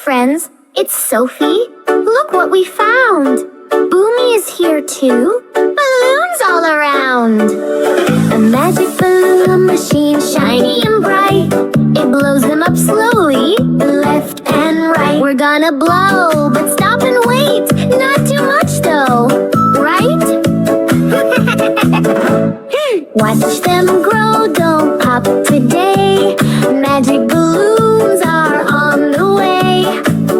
friends. It's Sophie. Look what we found. Buumi is here too. Balloons all around. A magic balloon machine, shiny and bright. It blows them up slowly, left and right. We're gonna blow, but stop and wait. Not too much though, right? Watch them grow, don't pop today. Magic balloons are on the way.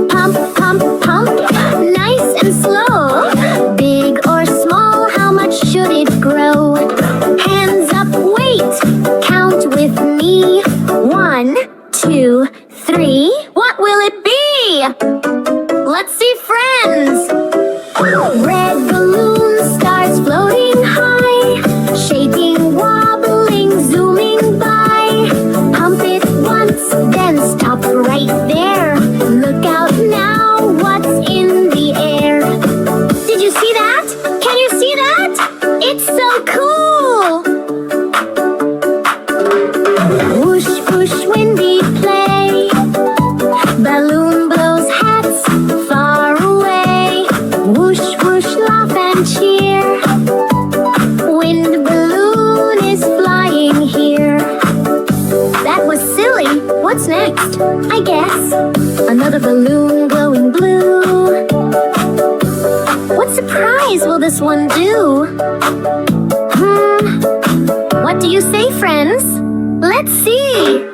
Pump, pump, pump, nice and slow. Big or small, how much should it grow? Hands up, wait, count with me. 1, 2, 3. What will it be? Let's see, friends. Red balloon starts floating high, shaking, wobbling, zooming by. Pump it once, then stop right there. Look out now, what's in the air? Did you see that? Can you see that? It's so cool! Whoosh, whoosh, windy play. Balloon blows hats far away. Whoosh, whoosh, laugh and cheer. Wind balloon is flying here. That was silly. What's next? I guess another balloon glowing blue. What surprise will this one do? What do you say, friends? Let's see.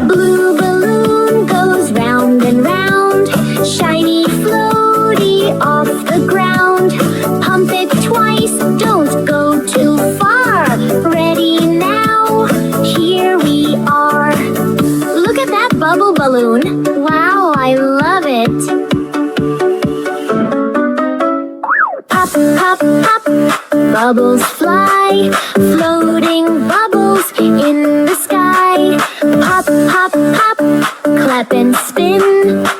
Blue balloon goes round and round, shiny, floaty, off the ground. Pump it twice, don't go too far. Ready now, here we are. Look at that bubble balloon. Wow, I love it. Pop, pop, pop, bubbles fly, floating bubbles in the sky. Pop, pop, pop, clap and spin,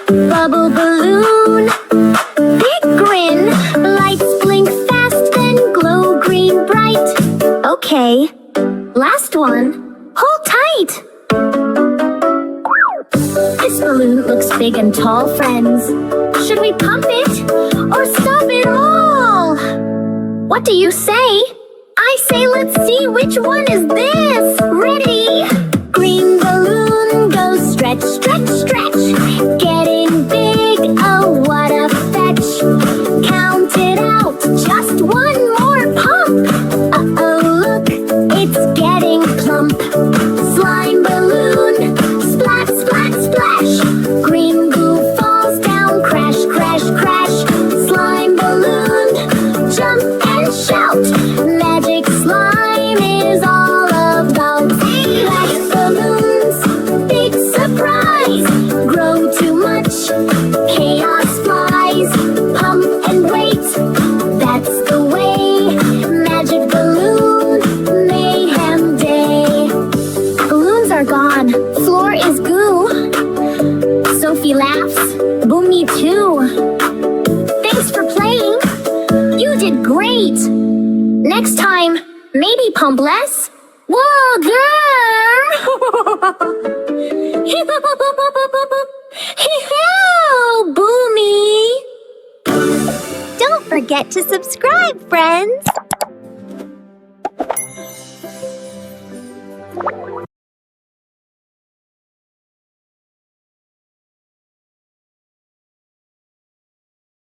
bubble balloon. Big grin, lights blink fast, then glow green bright. Okay, last one, hold tight. This balloon looks big and tall, friends. Should we pump it or stop it all? What do you say? I say let's see which one is this. Ready? Green balloon goes stretch, stretch, stretch. Getting big, oh what a fetch. Count it out, just one more pump. Uh-oh, look, it's getting plump. Slime balloon, splat, splat, splash. Green goo falls down, crash, crash, crash. Slime balloon, jump and shout. Magic slime is all about. Flash balloons, big surprise. Grow too much, chaos flies. Pump and wait, that's the way. Magic balloon, mayhem day. Balloons are gone, floor is goo. Sophie laughs, Buumi too. Thanks for playing, you did great. Next time, maybe pump less. Whoa, girl! Buumi! Don't forget to subscribe, friends!